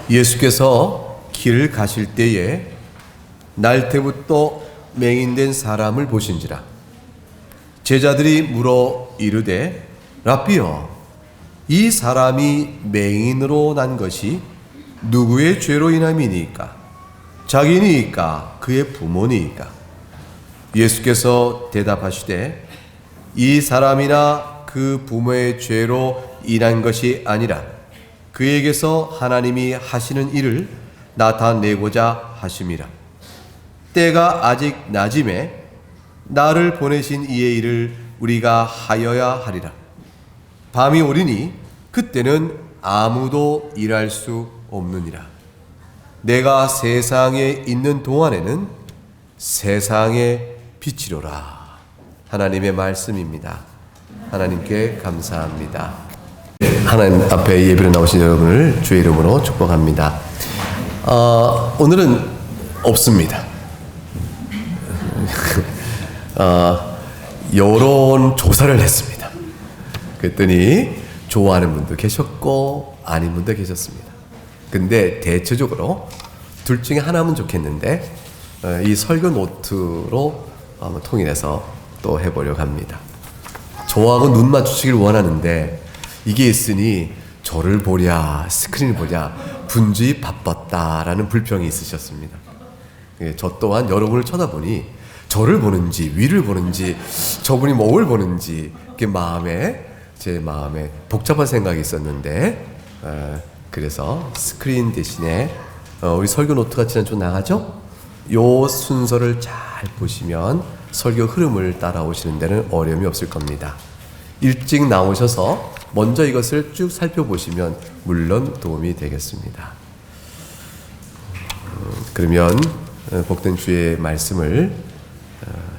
예수께서 길을 가실 때에 날때부터 맹인된 사람을 보신지라. 제자들이 물어 이르되 랍비여, 이 사람이 맹인으로 난 것이 누구의 죄로 인함이니까? 자기니까 그의 부모니까? 예수께서 대답하시되 이 사람이나 그 부모의 죄로 인한 것이 아니라 그에게서 하나님이 하시는 일을 나타내고자 하심이라. 때가 아직 낮음에 나를 보내신 이의 일을 우리가 하여야 하리라. 밤이 오리니 그때는 아무도 일할 수 없느니라. 내가 세상에 있는 동안에는 세상의 빛이로라. 하나님의 말씀입니다. 하나님께 감사합니다. 하나님 앞에 예배로 나오신 여러분을 주의 이름으로 축복합니다. 오늘은 없습니다. 여론 조사를 했습니다. 그랬더니 좋아하는 분도 계셨고 아닌 분도 계셨습니다. 근데 대체적으로 둘 중에 하나면 좋겠는데 이 설교 노트로 한번 통일해서 또 해보려고 합니다. 저하고 눈 맞추시길 원하는데 이게 있으니 저를 보랴 스크린을 보랴 분주히 바빴다라는 불평이 있으셨습니다. 저 또한 여러분을 쳐다보니 저를 보는지 위를 보는지 저분이 뭘 보는지 제 마음에 복잡한 생각이 있었는데 그래서 스크린 대신에 우리 설교 노트 같이는 좀 나가죠? 요 순서를 잘 보시면 설교 흐름을 따라오시는 데는 어려움이 없을 겁니다. 일찍 나오셔서 먼저 이것을 쭉 살펴보시면 물론 도움이 되겠습니다. 그러면 복된 주의 말씀을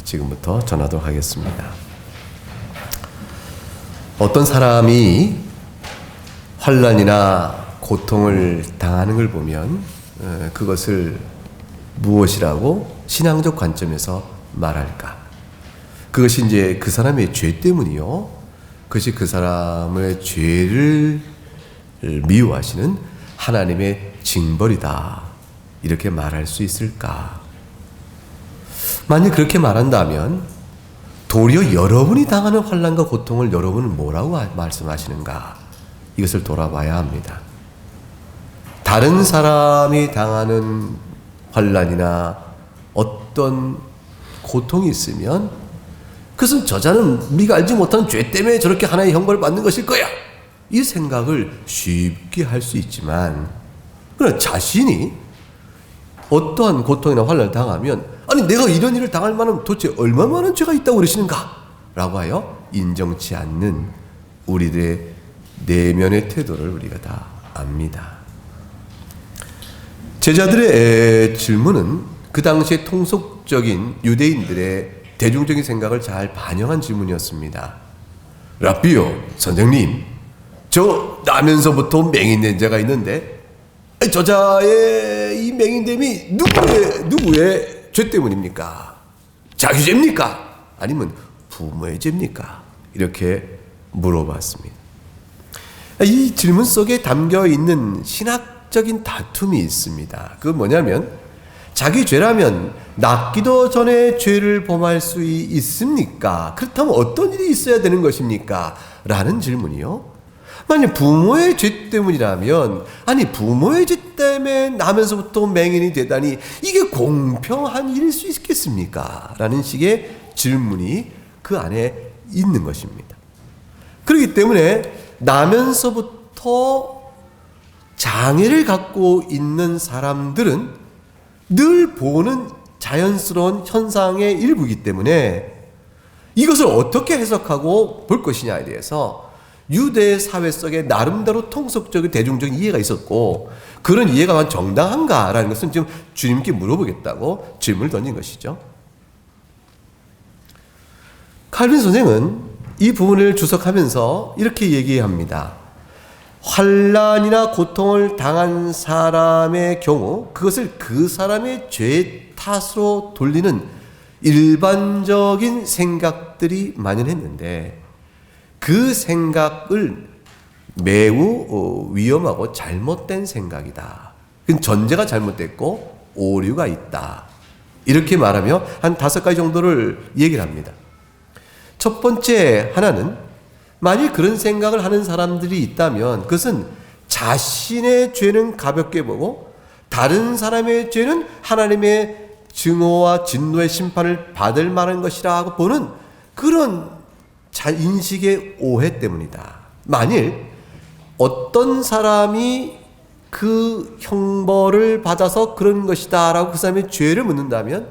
지금부터 전하도록 하겠습니다. 어떤 사람이 환난이나 고통을 당하는 걸 보면 그것을 무엇이라고 신앙적 관점에서 말할까? 그것이 이제 그 사람의 죄 때문이요. 그것이 그 사람의 죄를 미워하시는 하나님의 징벌이다. 이렇게 말할 수 있을까? 만약 그렇게 말한다면 도리어 여러분이 당하는 환난과 고통을 여러분은 뭐라고 말씀하시는가? 이것을 돌아봐야 합니다. 다른 사람이 당하는 환난이나 어떤 고통이 있으면 그것은 저자는 우리가 알지 못하는 죄 때문에 저렇게 하나의 형벌을 받는 것일 거야. 이 생각을 쉽게 할 수 있지만 그러나 자신이 어떠한 고통이나 환난을 당하면 아니 내가 이런 일을 당할 만한 도대체 얼마나 많은 죄가 있다고 그러시는가? 라고 하여 인정치 않는 우리들의 내면의 태도를 우리가 다 압니다. 제자들의 질문은 그 당시에 통속적인 유대인들의 대중적인 생각을 잘 반영한 질문이었습니다. 랍비요, 선생님, 저 나면서부터 맹인된 자가 있는데 저자의 이 맹인됨이 누구의 죄 때문입니까? 자기 죄입니까? 아니면 부모의 죄입니까? 이렇게 물어봤습니다. 이 질문 속에 담겨 있는 신학적인 다툼이 있습니다. 그건 뭐냐면 자기 죄라면 낫기도 전에 죄를 범할 수 있습니까? 그렇다면 어떤 일이 있어야 되는 것입니까? 라는 질문이요. 만약 부모의 죄 때문이라면 아니 부모의 죄 때문에 나면서부터 맹인이 되다니 이게 공평한 일일 수 있겠습니까? 라는 식의 질문이 그 안에 있는 것입니다. 그렇기 때문에 나면서부터 장애를 갖고 있는 사람들은 늘 보는 자연스러운 현상의 일부이기 때문에 이것을 어떻게 해석하고 볼 것이냐에 대해서 유대 사회 속에 나름대로 통속적인 대중적인 이해가 있었고 그런 이해가 정당한가라는 것은 지금 주님께 물어보겠다고 질문을 던진 것이죠. 칼빈 선생은 이 부분을 주석하면서 이렇게 얘기합니다. 환난이나 고통을 당한 사람의 경우 그것을 그 사람의 죄 탓으로 돌리는 일반적인 생각들이 만연했는데 그 생각을 매우 위험하고 잘못된 생각이다 그건 전제가 잘못됐고 오류가 있다. 이렇게 말하며 한 5가지 정도를 얘기를 합니다. 첫 번째 하나는, 만일 그런 생각을 하는 사람들이 있다면 그것은 자신의 죄는 가볍게 보고 다른 사람의 죄는 하나님의 증오와 진노의 심판을 받을 만한 것이라고 보는 그런 인식의 오해 때문이다. 만일 어떤 사람이 그 형벌을 받아서 그런 것이다 라고 그 사람의 죄를 묻는다면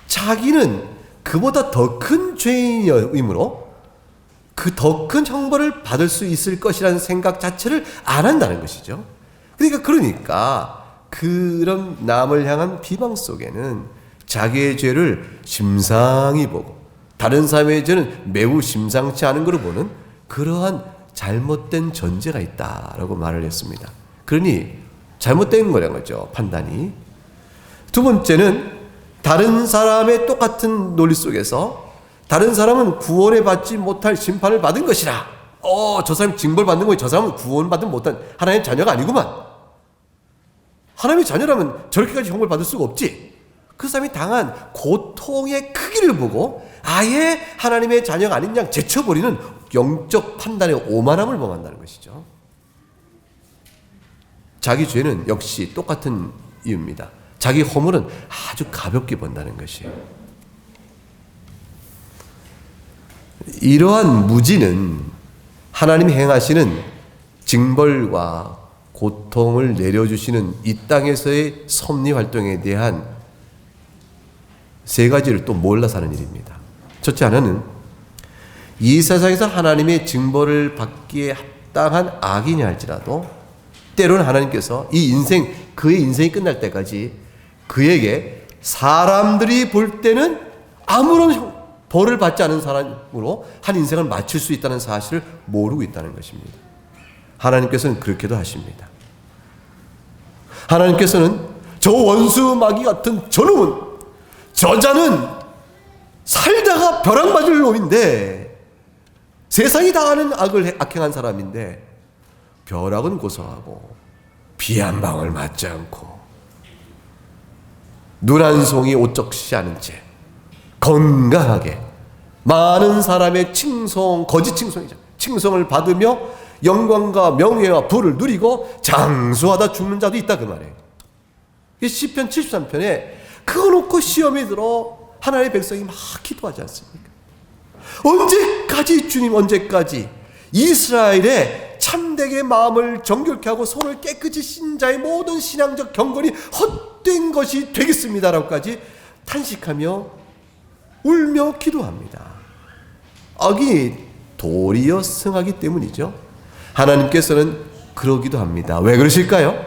자기는 그보다 더 큰 죄인이므로 그 더 큰 형벌을 받을 수 있을 것이라는 생각 자체를 안 한다는 것이죠. 그러니까 그런 남을 향한 비방 속에는 자기의 죄를 심상히 보고 다른 사람의 죄는 매우 심상치 않은 것으로 보는 그러한 잘못된 전제가 있다라고 말을 했습니다. 그러니 잘못된 거라는 거죠, 판단이. 두 번째는, 다른 사람의 똑같은 논리 속에서 다른 사람은 구원에 받지 못할 심판을 받은 것이라, 저 사람이 징벌받는 거니 저 사람은 구원받지 못한 하나님의 자녀가 아니구만. 하나님의 자녀라면 저렇게까지 형벌 받을 수가 없지. 그 사람이 당한 고통의 크기를 보고 아예 하나님의 자녀가 아닌 양 제쳐버리는 영적 판단의 오만함을 범한다는 것이죠. 자기 죄는 역시 똑같은 이유입니다. 자기 허물은 아주 가볍게 본다는 것이에요. 이러한 무지는 하나님이 행하시는 징벌과 고통을 내려주시는 이 땅에서의 섭리 활동에 대한 3가지를 또 몰라 사는 일입니다. 첫째 하나는, 이 세상에서 하나님의 징벌을 받기에 합당한 악인이 할지라도 때로는 하나님께서 그의 인생이 끝날 때까지 그에게 사람들이 볼 때는 아무런 벌을 받지 않은 사람으로 한 인생을 마칠 수 있다는 사실을 모르고 있다는 것입니다. 하나님께서는 그렇게도 하십니다. 하나님께서는 저 원수 마귀 같은 저놈은, 저자는 살다가 벼락 맞을 놈인데, 세상이 다 아는 악행한 사람인데 벼락은 고소하고 비 한 방울 맞지 않고 눈 한 송이 오쩍지 않은 채 건강하게 많은 사람의 거짓 칭송을 받으며 영광과 명예와 부를 누리고 장수하다 죽는 자도 있다, 그 말이에요. 시편 73편에 그거 놓고 시험에 들어 하나님의 백성이 막 기도하지 않습니까? 언제까지 주님, 언제까지 이스라엘의 참되게 마음을 정결케 하고 손을 깨끗이 신 자의 모든 신앙적 경건이 헛된 것이 되겠습니다라고까지 탄식하며 울며 기도합니다. 악이 도리어 승하기 때문이죠. 하나님께서는 그러기도 합니다. 왜 그러실까요?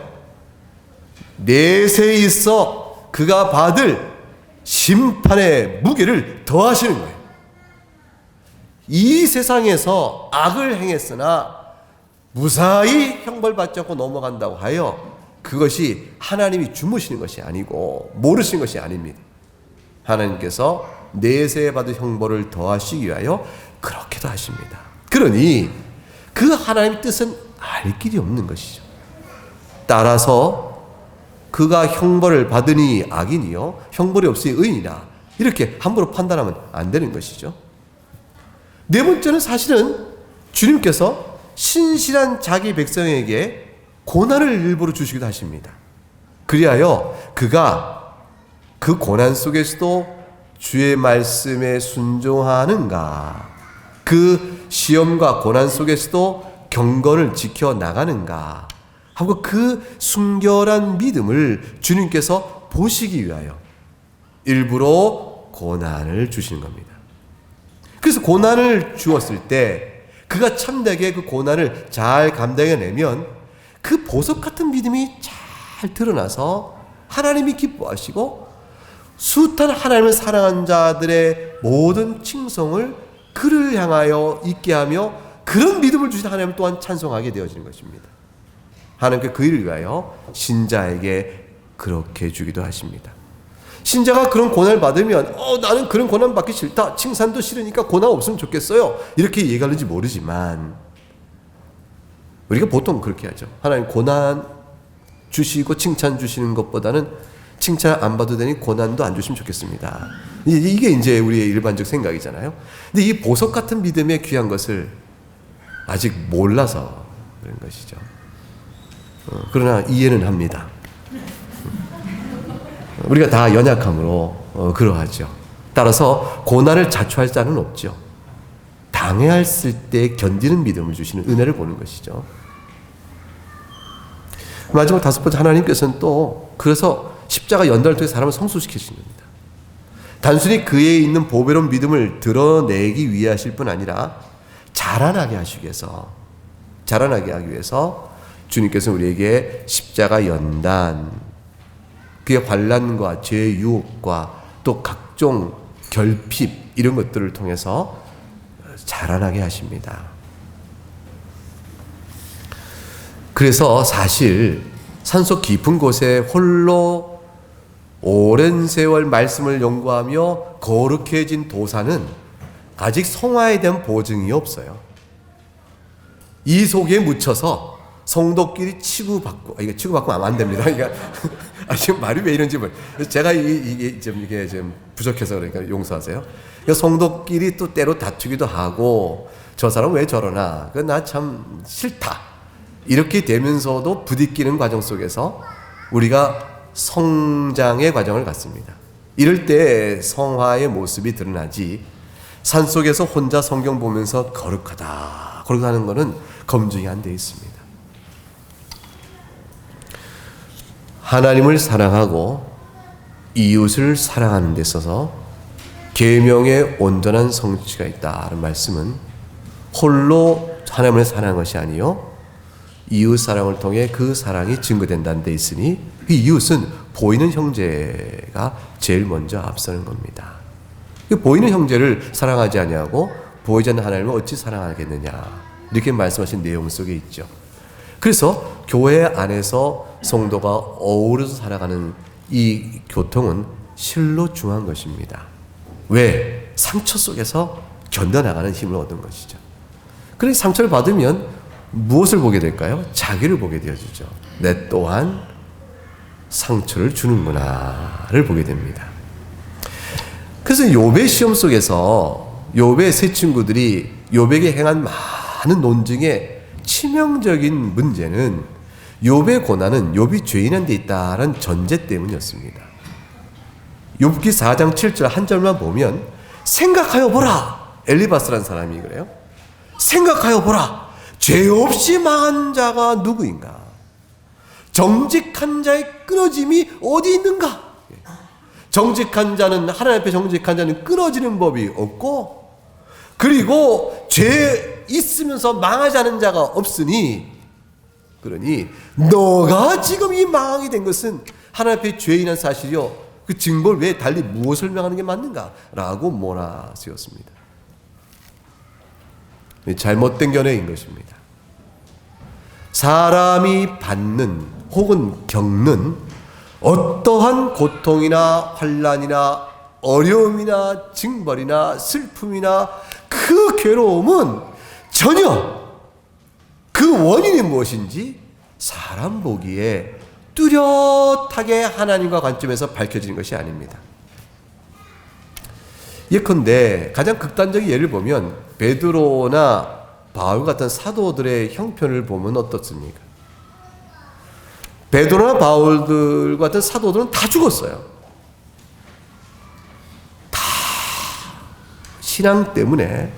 내세에 있어 그가 받을 심판의 무게를 더하시는 거예요. 이 세상에서 악을 행했으나 무사히 형벌받지 않고 넘어간다고 하여 그것이 하나님이 주무시는 것이 아니고 모르시는 것이 아닙니다. 하나님께서 내세에 받은 형벌을 더하시기 위하여 그렇게도 하십니다. 그러니 그 하나님의 뜻은 알 길이 없는 것이죠. 따라서 그가 형벌을 받으니 악인이요 형벌이 없으니 의인이라, 이렇게 함부로 판단하면 안 되는 것이죠. 네 번째는, 사실은 주님께서 신실한 자기 백성에게 고난을 일부러 주시기도 하십니다. 그리하여 그가 그 고난 속에서도 주의 말씀에 순종하는가, 그 시험과 고난 속에서도 경건을 지켜나가는가 하고 그 순결한 믿음을 주님께서 보시기 위하여 일부러 고난을 주시는 겁니다. 그래서 고난을 주었을 때 그가 참되게 그 고난을 잘 감당해내면 그 보석 같은 믿음이 잘 드러나서 하나님이 기뻐하시고 숱한 하나님을 사랑한 자들의 모든 칭송을 그를 향하여 있게 하며 그런 믿음을 주신 하나님 또한 찬송하게 되어지는 것입니다. 하나님께 그 일을 위하여 신자에게 그렇게 주기도 하십니다. 신자가 그런 고난을 받으면 나는 그런 고난 받기 싫다, 칭찬도 싫으니까 고난 없으면 좋겠어요, 이렇게 얘기하는지 모르지만 우리가 보통 그렇게 하죠. 하나님 고난 주시고 칭찬 주시는 것보다는 칭찬 안 받아도 되니 고난도 안 주시면 좋겠습니다. 이게 이제 우리의 일반적 생각이잖아요. 근데 이 보석 같은 믿음의 귀한 것을 아직 몰라서 그런 것이죠. 그러나 이해는 합니다. 우리가 다 연약함으로 그러하죠. 따라서 고난을 자초할 자는 없죠. 당해했을 때 견디는 믿음을 주시는 은혜를 보는 것이죠. 마지막 다섯 번째, 하나님께서는 또 그래서 십자가 연단을 통해 사람을 성숙시키시는 겁니다. 단순히 그에 있는 보배로운 믿음을 드러내기 위해 하실 뿐 아니라 자라나게 하시기 위해서 주님께서 우리에게 십자가 연단, 그의 환난과 죄의 유혹과 또 각종 결핍 이런 것들을 통해서 자라나게 하십니다. 그래서 사실 산속 깊은 곳에 홀로 오랜 세월 말씀을 연구하며 거룩해진 도사는 아직 성화에 대한 보증이 없어요. 이 속에 묻혀서 성도끼리 치고받고, 이게 치고받고 안 됩니다. 그러니까 지금 말이 왜 이런지 제가 이게 좀 부족해서 그러니까 용서하세요. 그러니까 성도끼리 또 때로 다투기도 하고, 저 사람 왜 저러나, 나 참 싫다, 이렇게 되면서도 부딪히는 과정 속에서 우리가 성장의 과정을 갖습니다. 이럴 때 성화의 모습이 드러나지, 산속에서 혼자 성경 보면서 거룩하다는 것은 검증이 안 돼 있습니다. 하나님을 사랑하고 이웃을 사랑하는 데 있어서 계명의 온전한 성취가 있다는 말씀은 홀로 하나님을 사랑하는 것이 아니요, 이웃 사랑을 통해 그 사랑이 증거된다는 데 있으니 그 이웃은 보이는 형제가 제일 먼저 앞서는 겁니다. 보이는 형제를 사랑하지 아니하고 보이지 않는 하나님을 어찌 사랑하겠느냐, 이렇게 말씀하신 내용 속에 있죠. 그래서 교회 안에서 성도가 어우러져 살아가는 이 교통은 실로 중요한 것입니다. 왜? 상처 속에서 견뎌나가는 힘을 얻은 것이죠. 그래서 상처를 받으면 무엇을 보게 될까요? 자기를 보게 되어지죠. 내 또한 상처를 주는구나를 보게 됩니다. 그래서 욥의 시험 속에서 욥의 세 친구들이 욥에게 행한 많은 논증의 치명적인 문제는 욥의 고난은 욥이 죄인한 데 있다는 전제 때문이었습니다. 욥기 4장 7절 한 절만 보면 생각하여 보라, 엘리바스라는 사람이 그래요. 생각하여 보라, 죄 없이 망한 자가 누구인가? 정직한 자의 끊어짐이 어디 있는가? 정직한 자는, 하나님 앞에 정직한 자는 끊어지는 법이 없고, 그리고 죄 있으면서 망하지 않은 자가 없으니, 그러니 너가 지금 이 망하게 된 것은 하나님 앞에 죄인한 사실이요, 그 증거를 왜 달리 무엇을 명하는 게 맞는가? 라고 몰아세웠습니다. 잘못된 견해인 것입니다. 사람이 받는 혹은 겪는 어떠한 고통이나 환난이나 어려움이나 징벌이나 슬픔이나 그 괴로움은 전혀 그 원인이 무엇인지 사람 보기에 뚜렷하게 하나님과 관점에서 밝혀지는 것이 아닙니다. 예컨대 가장 극단적인 예를 보면 베드로나 바울 같은 사도들의 형편을 보면 어떻습니까? 베드로나 바울들 같은 사도들은 다 죽었어요. 다 신앙 때문에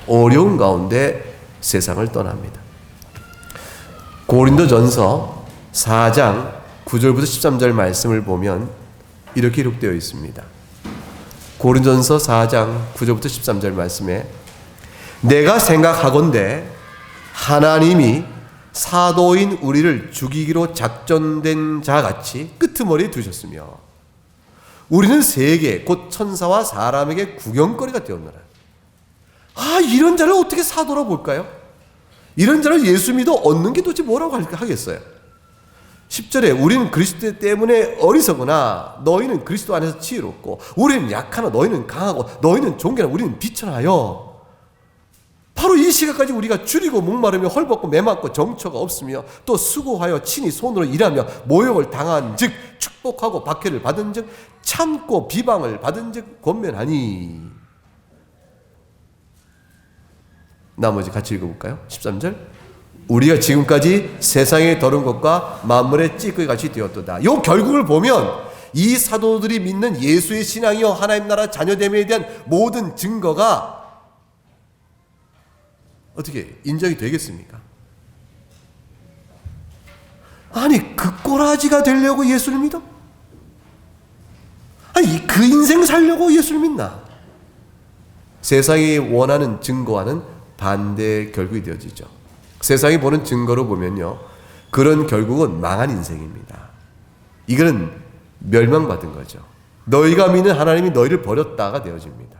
어려운 가운데 세상을 떠납니다. 고린도전서 4장 9절부터 13절 말씀을 보면 이렇게 기록되어 있습니다. 고린도전서 4장 9절부터 13절 말씀에 내가 생각하건대 하나님이 사도인 우리를 죽이기로 작전된 자같이 끄트머리에 두셨으며 우리는 세계 곧 천사와 사람에게 구경거리가 되었노라. 이런 자를 어떻게 사도로 볼까요? 이런 자를 예수 믿어 얻는 게 도대체 뭐라고 하겠어요? 10절에 우리는 그리스도 때문에 어리석으나 너희는 그리스도 안에서 지혜롭고 우리는 약하나 너희는 강하고 너희는 존귀나 우리는 비천하여 바로 이 시각까지 우리가 줄이고 목마르며 헐벗고 매맞고 정처가 없으며 또 수고하여 친히 손으로 일하며 모욕을 당한 즉 축복하고 박해를 받은 즉 참고 비방을 받은 즉 권면하니. 나머지 같이 읽어볼까요? 13절. 우리가 지금까지 세상의 더러운 것과 만물의 찌꺼기 같이 되었도다. 이 결국을 보면 이 사도들이 믿는 예수의 신앙이요 하나님 나라 자녀됨에 대한 모든 증거가 어떻게 인정이 되겠습니까? 아니 그 꼬라지가 되려고 예수를 믿어? 아니 그 인생 살려고 예수를 믿나? 세상이 원하는 증거와는 반대의 결국이 되어지죠. 세상이 보는 증거로 보면요, 그런 결국은 망한 인생입니다. 이거는 멸망받은 거죠. 너희가 믿는 하나님이 너희를 버렸다가 되어집니다.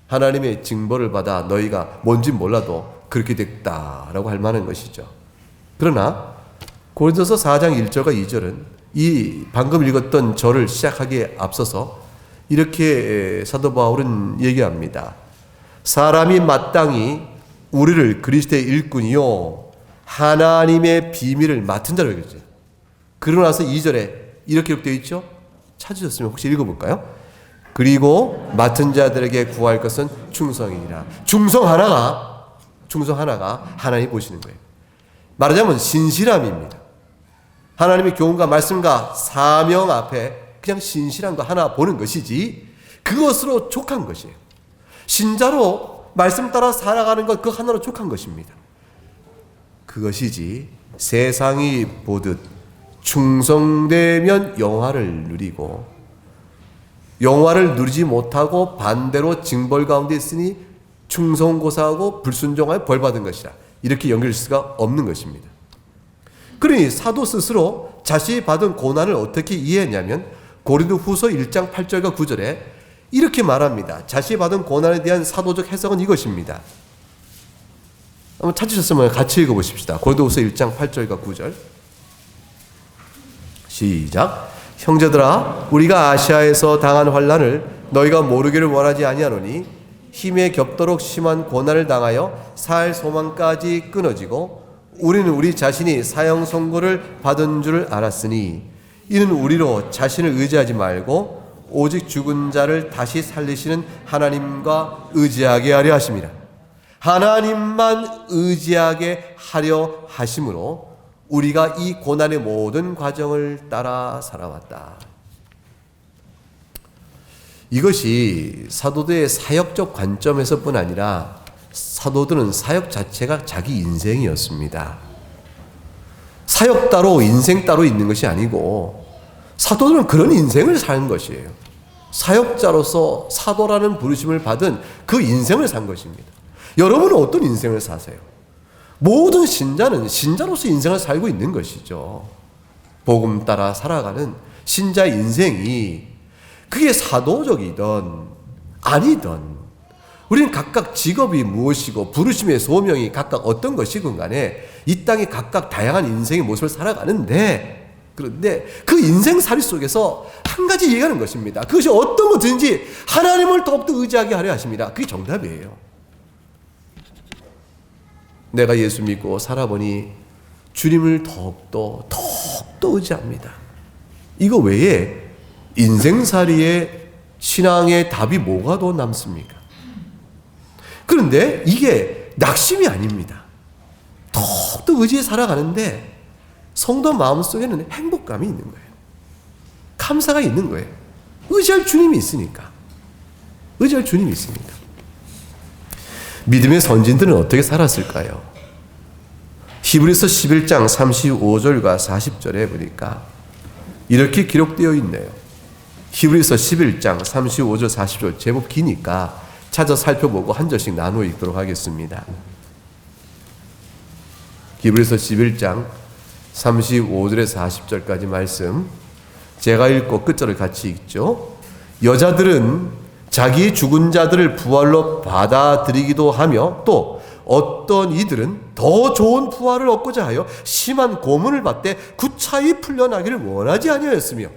하나님의 징벌을 받아 너희가 뭔진 몰라도 그렇게 됐다라고 할 만한 것이죠. 그러나 고린도서 4장 1절과 2절은 이 방금 읽었던 절을 시작하기에 앞서서 이렇게 사도 바울은 얘기합니다. 사람이 마땅히 우리를 그리스도의 일꾼이요 하나님의 비밀을 맡은 자로 여겼죠. 그러고 나서 2절에 이렇게 기록되어 있죠. 찾으셨으면 혹시 읽어볼까요? 그리고 맡은 자들에게 구할 것은 충성이니라. 충성 하나가 하나님 보시는 거예요. 말하자면 신실함입니다. 하나님의 교훈과 말씀과 사명 앞에 그냥 신실한 거 하나 보는 것이지 그것으로 족한 것이에요. 신자로 말씀 따라 살아가는 것 그 하나로 족한 것입니다. 그것이지 세상이 보듯 충성되면 영화를 누리고 영화를 누리지 못하고 반대로 징벌 가운데 있으니 충성고사하고 불순종하여 벌받은 것이다. 이렇게 연결할 수가 없는 것입니다. 그러니 사도 스스로 자신이 받은 고난을 어떻게 이해했냐면 고린도후서 1장 8절과 9절에 이렇게 말합니다. 자신이 받은 고난에 대한 사도적 해석은 이것입니다. 한번 찾으셨으면 같이 읽어보십시다. 고린도후서 1장 8절과 9절 시작. 형제들아 우리가 아시아에서 당한 환난을 너희가 모르기를 원하지 아니하노니 힘에 겹도록 심한 고난을 당하여 살 소망까지 끊어지고 우리는 우리 자신이 사형 선고를 받은 줄 알았으니 이는 우리로 자신을 의지하지 말고 오직 죽은 자를 다시 살리시는 하나님과 의지하게 하려 하심이라. 하나님만 의지하게 하려 하심으로 우리가 이 고난의 모든 과정을 따라 살아왔다. 이것이 사도들의 사역적 관점에서뿐 아니라 사도들은 사역 자체가 자기 인생이었습니다. 사역 따로 인생 따로 있는 것이 아니고 사도들은 그런 인생을 사는 것이에요. 사역자로서 사도라는 부르심을 받은 그 인생을 산 것입니다. 여러분은 어떤 인생을 사세요? 모든 신자는 신자로서 인생을 살고 있는 것이죠. 복음 따라 살아가는 신자의 인생이 그게 사도적이든 아니든 우리는 각각 직업이 무엇이고 부르심의 소명이 각각 어떤 것이건 간에 이 땅에 각각 다양한 인생의 모습을 살아가는데 그런데 그 인생살이 속에서 한 가지 얘기하는 것입니다. 그것이 어떤 것든지 하나님을 더욱더 의지하게 하려 하십니다. 그게 정답이에요. 내가 예수 믿고 살아보니 주님을 더욱더 의지합니다. 이거 외에 인생살이의 신앙의 답이 뭐가 더 남습니까? 그런데 이게 낙심이 아닙니다. 더욱더 의지해 살아가는데 성도 마음속에는 행복감이 있는 거예요. 감사가 있는 거예요. 의지할 주님이 있으니까. 의지할 주님이 있으니까. 믿음의 선진들은 어떻게 살았을까요? 히브리서 11장 35절과 40절에 보니까 이렇게 기록되어 있네요. 히브리서 11장 35절 40절 제법 기니까 찾아 살펴보고 한 절씩 나누어 읽도록 하겠습니다. 히브리서 11장 35절에서 40절까지 말씀 제가 읽고 끝절을 같이 읽죠. 여자들은 자기 죽은 자들을 부활로 받아들이기도 하며 또 어떤 이들은 더 좋은 부활을 얻고자 하여 심한 고문을 받되 구차히 풀려나기를 원하지 아니하였으며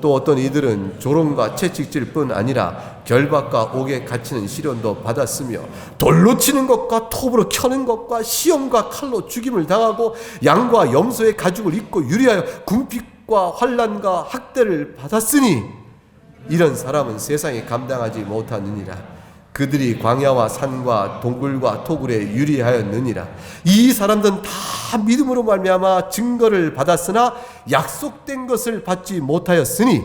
또 어떤 이들은 조롱과 채찍질 뿐 아니라 결박과 옥에 갇히는 시련도 받았으며 돌로 치는 것과 톱으로 켜는 것과 시험과 칼로 죽임을 당하고 양과 염소의 가죽을 입고 유리하여 궁핍과 환난과 학대를 받았으니 이런 사람은 세상에 감당하지 못하느니라. 그들이 광야와 산과 동굴과 토굴에 유리하였느니라. 이 사람들은 다 믿음으로 말미암아 증거를 받았으나 약속된 것을 받지 못하였으니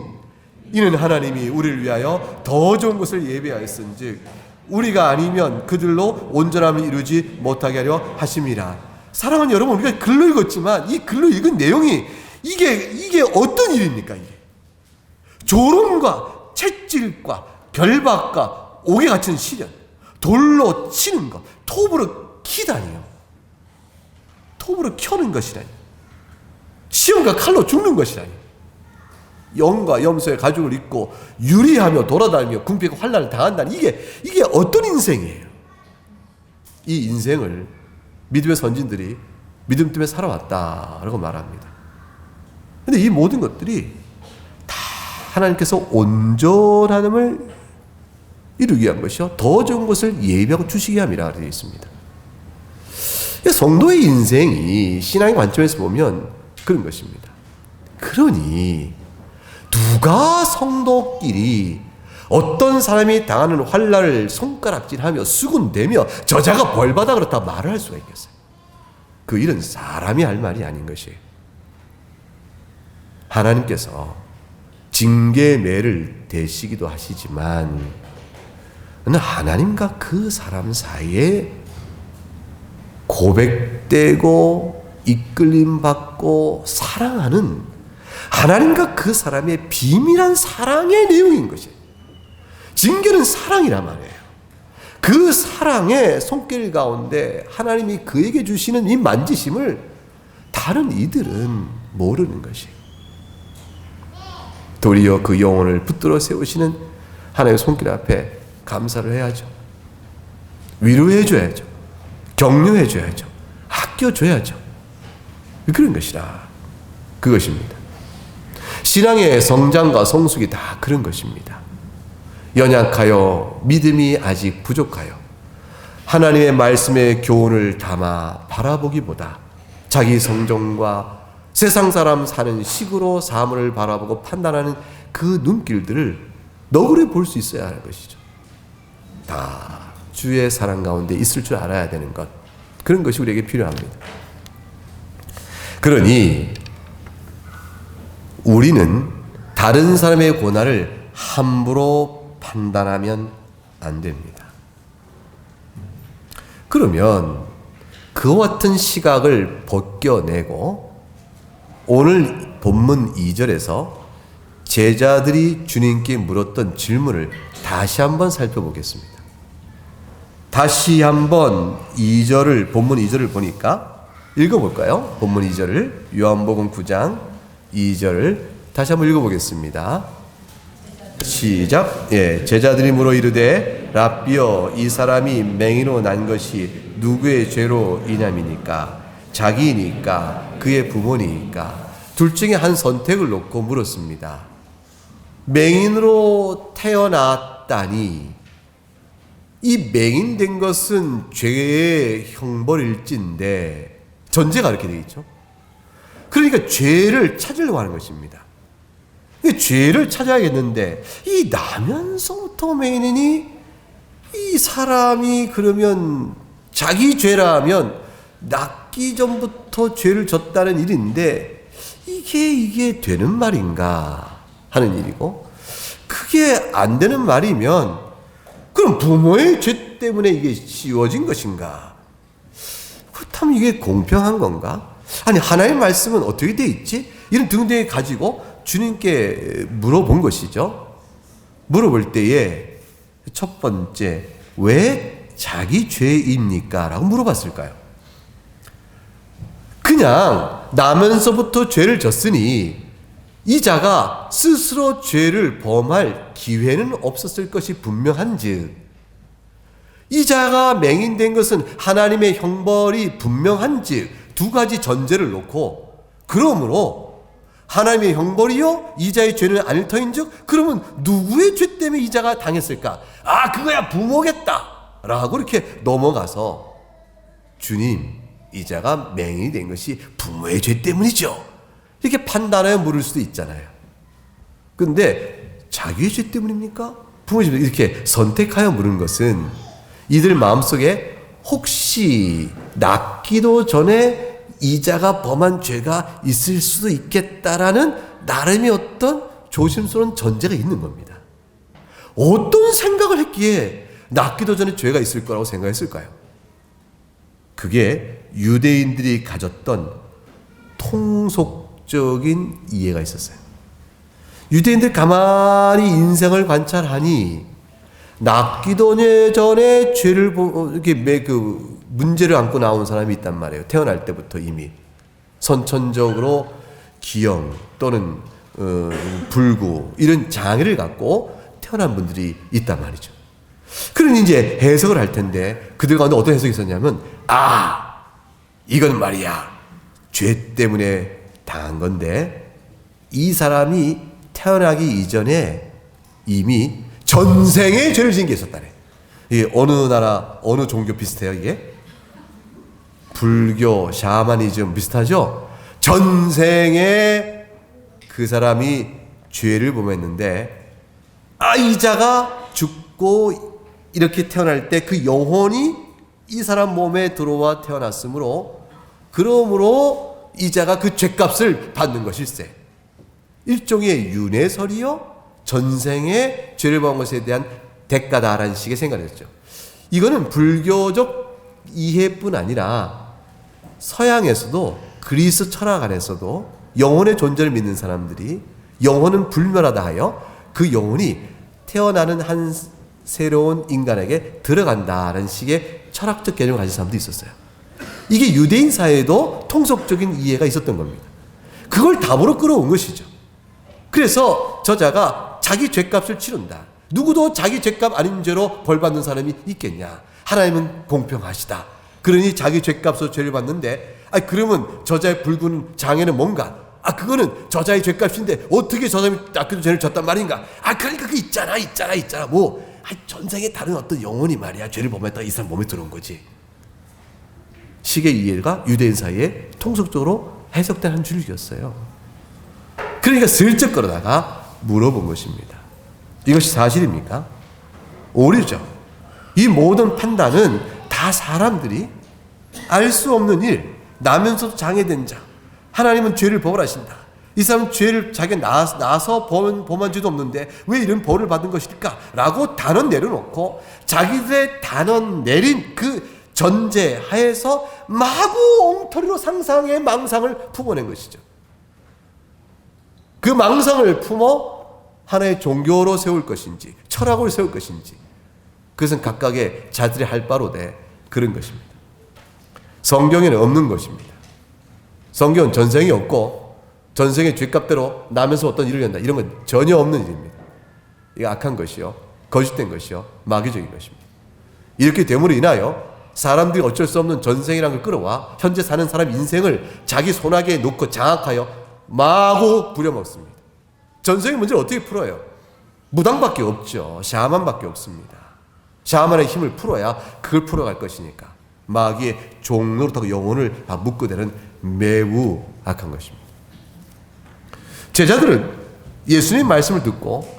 이는 하나님이 우리를 위하여 더 좋은 것을 예비하였은즉 우리가 아니면 그들로 온전함을 이루지 못하게 하려 하심이라. 사랑하는 여러분, 우리가 글로 읽었지만 이 글로 읽은 내용이 이게 어떤 일입니까? 이게 조롱과 채찍과 결박과 옥에 갇힌 시련, 돌로 치는 것, 톱으로 키다니요. 톱으로 켜는 것이라니. 시험과 칼로 죽는 것이라니. 영과 염소의 가죽을 입고 유리하며 돌아다니며 궁핍과 환난을 당한다니. 이게 어떤 인생이에요? 이 인생을 믿음의 선진들이 믿음 때문에 살아왔다라고 말합니다. 그런데 이 모든 것들이 다 하나님께서 온전함을 이루기 위한 것이요 더 좋은 것을 예비하고 주시게 함이라 되어 있습니다. 성도의 인생이 신앙의 관점에서 보면 그런 것입니다. 그러니 누가 성도끼리 어떤 사람이 당하는 환난을 손가락질하며 수군대며 저자가 벌받아 그렇다 말을 할 수가 있겠어요? 그 일은 사람이 할 말이 아닌 것이에요. 하나님께서 징계의 매를 대시기도 하시지만 하나님과 그 사람 사이에 고백되고 이끌림받고 사랑하는 하나님과 그 사람의 비밀한 사랑의 내용인 것이에요. 징계는 사랑이란 말이에요. 그 사랑의 손길 가운데 하나님이 그에게 주시는 이 만지심을 다른 이들은 모르는 것이에요. 도리어 그 영혼을 붙들어 세우시는 하나님의 손길 앞에 감사를 해야죠. 위로해 줘야죠. 격려해 줘야죠. 아껴 줘야죠. 그런 것이라. 그것입니다. 신앙의 성장과 성숙이 다 그런 것입니다. 연약하여 믿음이 아직 부족하여 하나님의 말씀의 교훈을 담아 바라보기보다 자기 성정과 세상 사람 사는 식으로 사물을 바라보고 판단하는 그 눈길들을 너그러 볼 수 있어야 하는 것이죠. 다 주의 사랑 가운데 있을 줄 알아야 되는 것, 그런 것이 우리에게 필요합니다. 그러니 우리는 다른 사람의 고난을 함부로 판단하면 안 됩니다. 그러면 그와 같은 시각을 벗겨내고 오늘 본문 2절에서 제자들이 주님께 물었던 질문을 다시 한번 살펴보겠습니다. 다시 한번 본문 2절을 보니까 읽어볼까요? 본문 2절을 요한복음 9장 2절을 다시 한번 읽어보겠습니다. 시작. 제자들이 물어 이르되 랍비여 이 사람이 맹인으로 난 것이 누구의 죄로 인함이니까? 자기이니까 그의 부모니까? 둘 중에 한 선택을 놓고 물었습니다. 맹인으로 태어났다니 이 맹인된 것은 죄의 형벌일진데 전제가 이렇게 되어 있죠. 그러니까 죄를 찾으려고 하는 것입니다. 죄를 찾아야겠는데 이 나면서부터 맹인이니 이 사람이 그러면 자기 죄라면 낳기 전부터 죄를 졌다는 일인데 이게 되는 말인가 하는 일이고, 그게 안 되는 말이면 그럼 부모의 죄 때문에 이게 씌워진 것인가? 그렇다면 이게 공평한 건가? 아니 하나님의 말씀은 어떻게 돼 있지? 이런 등등을 가지고 주님께 물어본 것이죠. 물어볼 때에 첫 번째, 왜 자기 죄입니까? 라고 물어봤을까요? 그냥 나면서부터 죄를 졌으니 이 자가 스스로 죄를 범할 기회는 없었을 것이 분명한즉, 이 자가 맹인된 것은 하나님의 형벌이 분명한즉, 두 가지 전제를 놓고 그러므로 하나님의 형벌이요 이자의 죄는 아닐 터인즉 그러면 누구의 죄 때문에 이자가 당했을까? 아, 그거야 부모겠다 라고 이렇게 넘어가서 주님, 이자가 맹인이 된 것이 부모의 죄 때문이죠, 이렇게 판단하여 물을 수도 있잖아요. 근데 자기의 죄 때문입니까? 부모의 죄, 이렇게 선택하여 물은 것은 이들 마음속에 혹시 낳기도 전에 이자가 범한 죄가 있을 수도 있겠다라는 나름의 어떤 조심스러운 전제가 있는 겁니다. 어떤 생각을 했기에 낳기도 전에 죄가 있을 거라고 생각했을까요? 그게 유대인들이 가졌던 통속적인 이해가 있었어요. 유대인들 가만히 인생을 관찰하니 낳기도 전에 죄를 이렇게 그 문제를 안고 나온 사람이 있단 말이에요. 태어날 때부터 이미 선천적으로 기형 또는 불구 이런 장애를 갖고 태어난 분들이 있단 말이죠. 그러니 이제 해석을 할 텐데 그들 가운데 어떤 해석이 있었냐면, 아, 이건 말이야 죄 때문에 당한 건데 이 사람이 태어나기 이전에 이미 전생에 죄를 지은 게 있었다네. 이게 어느 나라 어느 종교 비슷해요? 이게 불교 샤머니즘 비슷하죠? 전생에 그 사람이 죄를 범했는데 이자가 죽고 이렇게 태어날 때 그 영혼이 이 사람 몸에 들어와 태어났으므로 그러므로 이자가 그 죄값을 받는 것일세. 일종의 윤회설이요 전생에 죄를 범한 것에 대한 대가다라는 식의 생각을 했죠. 이거는 불교적 이해뿐 아니라 서양에서도 그리스 철학 안에서도 영혼의 존재를 믿는 사람들이 영혼은 불멸하다 하여 그 영혼이 태어나는 한 새로운 인간에게 들어간다라는 식의 철학적 개념을 가진 사람도 있었어요. 이게 유대인 사회에도 통속적인 이해가 있었던 겁니다. 그걸 답으로 끌어온 것이죠. 그래서 저자가 자기 죄값을 치른다. 누구도 자기 죄값 아닌 죄로 벌 받는 사람이 있겠냐. 하나님은 공평하시다. 그러니 자기 죄값으로 죄를 받는데, 그러면 저자의 불군 장애는 뭔가? 그거는 저자의 죄값인데 어떻게 저 사람이 낳기도 죄를 졌단 말인가? 그러니까 그 있잖아. 전생에 다른 어떤 영혼이 말이야 죄를 범했다가 이 사람 몸에 들어온 거지. 식의 이해가 유대인 사이에 통속적으로 해석된 한 줄기였어요. 그러니까 슬쩍 걸어다가 물어본 것입니다. 이것이 사실입니까? 오류죠. 이 모든 판단은 다 사람들이 알 수 없는 일, 나면서도 장애된 자, 하나님은 죄를 벌하신다. 이 사람은 죄를 자기가 나서 범한 죄도 없는데 왜 이런 벌을 받은 것일까? 라고 단언 내려놓고 자기들의 단언 내린 그 전제 하에서 마구 엉터리로 상상의 망상을 품어낸 것이죠. 그 망상을 품어 하나의 종교로 세울 것인지 철학을 세울 것인지 그것은 각각의 자들이 할 바로 돼 그런 것입니다. 성경에는 없는 것입니다. 성경은 전생이 없고 전생의 죄값대로 나면서 어떤 일을 한다 이런 건 전혀 없는 일입니다. 이거 악한 것이요 거짓된 것이요 마귀적인 것입니다. 이렇게 됨으로 인하여 사람들이 어쩔 수 없는 전생이라는 걸 끌어와 현재 사는 사람 인생을 자기 손아귀에 놓고 장악하여 마구 부려먹습니다. 전생의 문제를 어떻게 풀어요? 무당밖에 없죠. 샤만밖에 없습니다. 샤만의 힘을 풀어야 그걸 풀어갈 것이니까 마귀의 종노릇하고 영혼을 다 묶어대는 매우 악한 것입니다. 제자들은 예수님 말씀을 듣고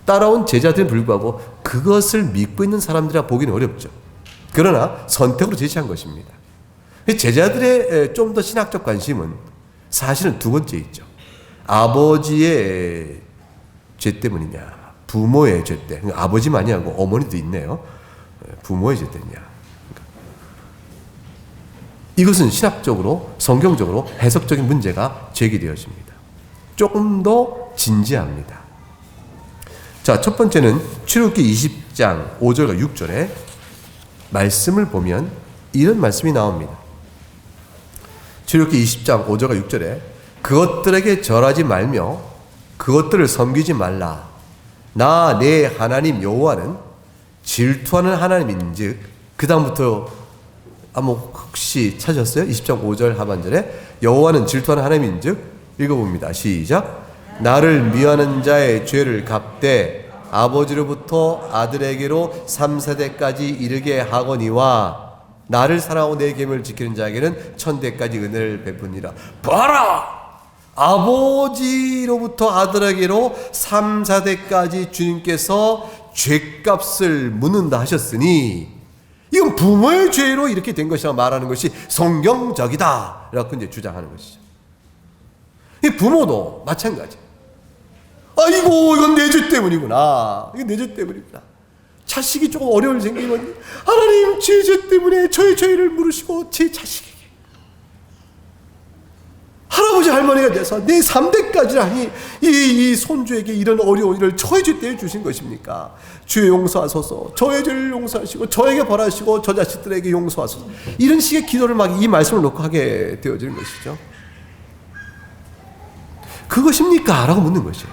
따라온 제자들에 불구하고 그것을 믿고 있는 사람들이라 보기는 어렵죠. 그러나 선택으로 제시한 것입니다. 제자들의 좀 더 신학적 관심은 사실은 두 번째 있죠. 아버지의 죄 때문이냐, 부모의 죄 때. 아버지만이 하고 어머니도 있네요. 부모의 죄 때문이냐. 이것은 신학적으로, 성경적으로 해석적인 문제가 제기되어집니다. 조금 더 진지합니다. 자, 첫 번째는 출애굽기 20장 5절과 6절에 말씀을 보면 이런 말씀이 나옵니다. 출애굽기 20장 5절과 6절에 그것들에게 절하지 말며 그것들을 섬기지 말라. 나 내 하나님 여호와는 질투하는 하나님인즉, 그 다음부터 혹시 찾으셨어요? 20장 5절 하반절에 여호와는 질투하는 하나님인즉 읽어봅니다. 시작. 나를 미워하는 자의 죄를 갚되 아버지로부터 아들에게로 3세대까지 이르게 하거니와 나를 사랑하고 내 계명을 지키는 자에게는 천대까지 은혜를 베푸니라. 봐라! 아버지로부터 아들에게로 3, 4대까지 주님께서 죄값을 묻는다 하셨으니 이건 부모의 죄로 이렇게 된 것이라 말하는 것이 성경적이다 라고 이제 주장하는 것이죠. 이 부모도 마찬가지. 아이고 이건 내 죄 때문이구나. 이건 내 죄 때문이구나. 자식이 조금 어려움이 생기면 하나님 제 죄 때문에 저의 죄를 물으시고 제 자식에게 할아버지 할머니가 돼서 내 3대까지라니 이 손주에게 이런 어려운 일을 저의 죄 때문에 주신 것입니까? 주의 용서하소서. 저의 죄를 용서하시고 저에게 벌하시고 저 자식들에게 용서하소서. 이런 식의 기도를 막 이 말씀을 놓고 하게 되어지는 것이죠. 그것입니까? 라고 묻는 것이에요.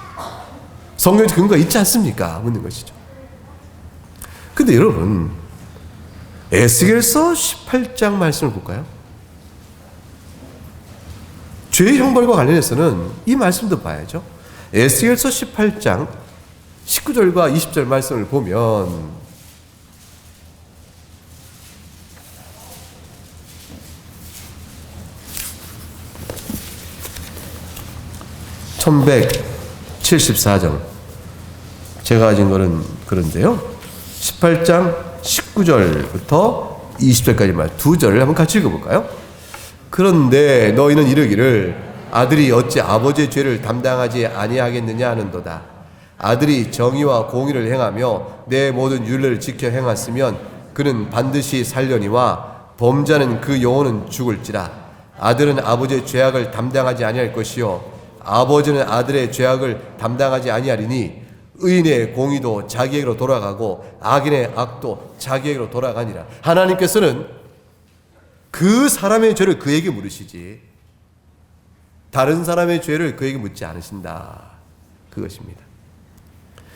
성경에 근거가 있지 않습니까? 묻는 것이죠. 근데 여러분, 에스겔서 18장 말씀을 볼까요? 죄의 형벌과 관련해서는 이 말씀도 봐야죠. 에스겔서 18장 19절과 20절 말씀을 보면 1174장 제가 가진 거는 그런데요. 18장 19절부터 20절까지 말 두 절을 한번 같이 읽어볼까요? 그런데 너희는 이르기를 아들이 어찌 아버지의 죄를 담당하지 아니하겠느냐 하는도다. 아들이 정의와 공의를 행하며 내 모든 율례를 지켜 행했으면 그는 반드시 살려니와 범자는 그 영혼은 죽을지라. 아들은 아버지의 죄악을 담당하지 아니할 것이요 아버지는 아들의 죄악을 담당하지 아니하리니 의인의 공의도 자기에게로 돌아가고 악인의 악도 자기에게로 돌아가니라. 하나님께서는 그 사람의 죄를 그에게 물으시지 다른 사람의 죄를 그에게 묻지 않으신다. 그것입니다.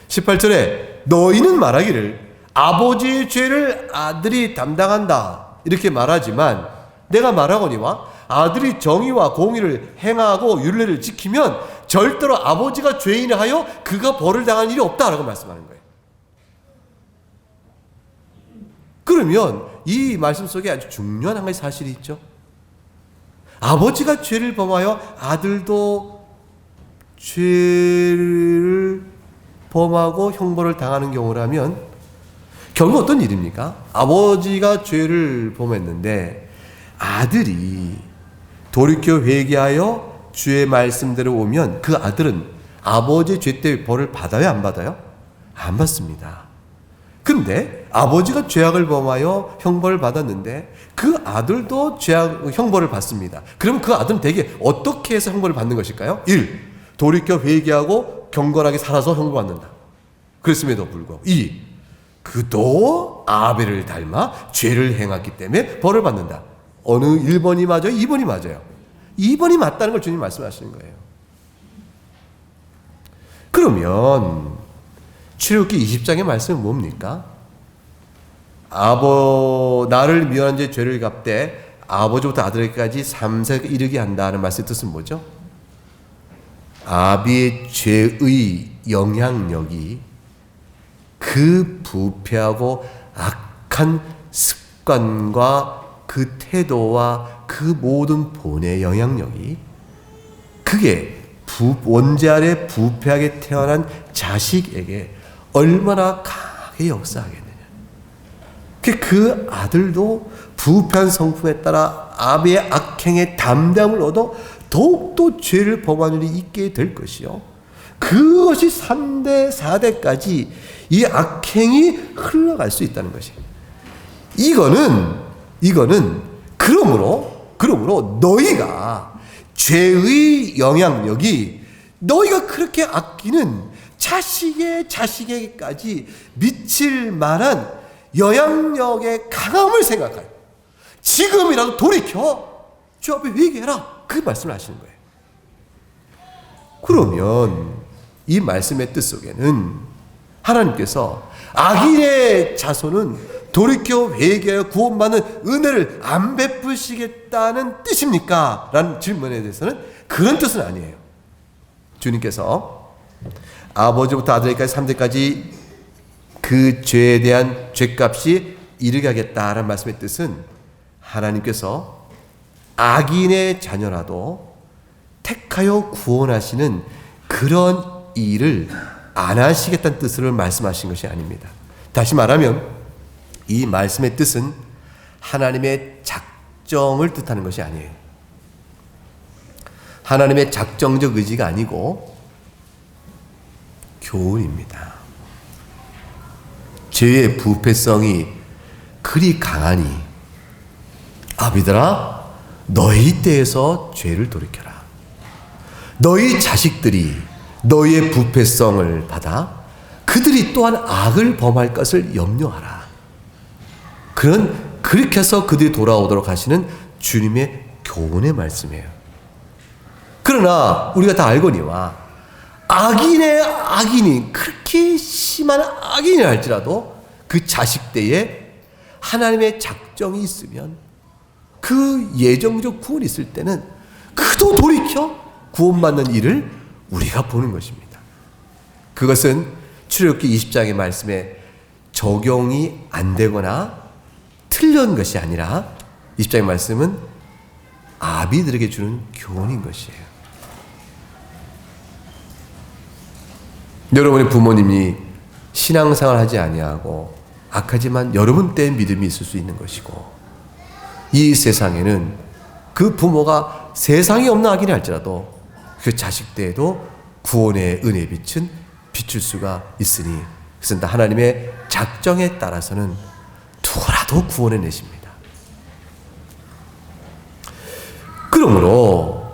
18절에 너희는 말하기를 아버지의 죄를 아들이 담당한다 이렇게 말하지만 내가 말하거니와 아들이 정의와 공의를 행하고 율례를 지키면 절대로 아버지가 죄인을 하여 그가 벌을 당할 일이 없다라고 말씀하는 거예요. 그러면 이 말씀 속에 아주 중요한 한 가지 사실이 있죠. 아버지가 죄를 범하여 아들도 죄를 범하고 형벌을 당하는 경우라면 결국 어떤 일입니까? 아버지가 죄를 범했는데 아들이 돌이켜 회개하여 주의 말씀대로 오면 그 아들은 아버지의 죄 때문에 벌을 받아요? 안 받아요? 안 받습니다. 근데 아버지가 죄악을 범하여 형벌을 받았는데 그 아들도 형벌을 받습니다. 그럼 그 아들은 대개 어떻게 해서 형벌을 받는 것일까요? 1. 돌이켜 회개하고 경건하게 살아서 형벌받는다. 그랬음에도 불구하고 2. 그도 아벨을 닮아 죄를 행했기 때문에 벌을 받는다. 어느 1번이 맞아요? 2번이 맞아요? 2번이 맞다는 걸 주님 말씀하시는 거예요. 그러면 출애굽기 20장의 말씀은 뭡니까? 나를 미워한 자의 죄를 갚되 아버지부터 아들에게까지 3세에 이르게 한다는 말씀의 뜻은 뭐죠? 아비의 죄의 영향력이 그 부패하고 악한 습관과 그 태도와 그 모든 본의 영향력이 그게 원죄 아래 부패하게 태어난 자식에게 얼마나 강하게 역사하겠느냐. 그 아들도 부패한 성품에 따라 아비의 악행의 담담을 얻어 더욱더 죄를 범하는 일이 있게 될 것이요. 그것이 3대, 4대까지 이 악행이 흘러갈 수 있다는 것이에요. 이거는 그러므로 너희가 죄의 영향력이 너희가 그렇게 아끼는 자식에게까지 미칠 만한 영향력의 강함을 생각하여 지금이라도 돌이켜 주 앞에 회개해라. 그 말씀을 하시는 거예요. 그러면 이 말씀의 뜻 속에는 하나님께서 악인의 자손은 돌이켜 회개하여 구원받는 은혜를 안 베푸시겠다는 뜻입니까? 라는 질문에 대해서는 그런 뜻은 아니에요. 주님께서 아버지부터 아들에게까지 3대까지 그 죄에 대한 죄값이 이르게 하겠다라는 말씀의 뜻은 하나님께서 악인의 자녀라도 택하여 구원하시는 그런 일을 안 하시겠다는 뜻을 말씀하신 것이 아닙니다. 다시 말하면 이 말씀의 뜻은 하나님의 작정을 뜻하는 것이 아니에요. 하나님의 작정적 의지가 아니고 교훈입니다. 죄의 부패성이 그리 강하니 아비들아 너희 때에서 죄를 돌이켜라. 너희 자식들이 너희의 부패성을 받아 그들이 또한 악을 범할 것을 염려하라. 그렇게 해서 그들이 돌아오도록 하시는 주님의 교훈의 말씀이에요. 그러나 우리가 다 알거니와 악인이 그렇게 심한 악인이 할지라도 그 자식 때에 하나님의 작정이 있으면 그 예정적 구원이 있을 때는 그도 돌이켜 구원받는 일을 우리가 보는 것입니다. 그것은 출애굽기 20장의 말씀에 적용이 안 되거나 틀린 것이 아니라 20장의 말씀은 아비들에게 주는 교훈인 것이에요. 여러분의 부모님이 신앙생활 하지 아니하고 악하지만 여러분 때의 믿음이 있을 수 있는 것이고, 이 세상에는 그 부모가 세상에 없는 악인이 할지라도 그 자식 때에도 구원의 은혜의 빛은 비출 수가 있으니, 그것은 하나님의 작정에 따라서는 누구라도 구원해 내십니다. 그러므로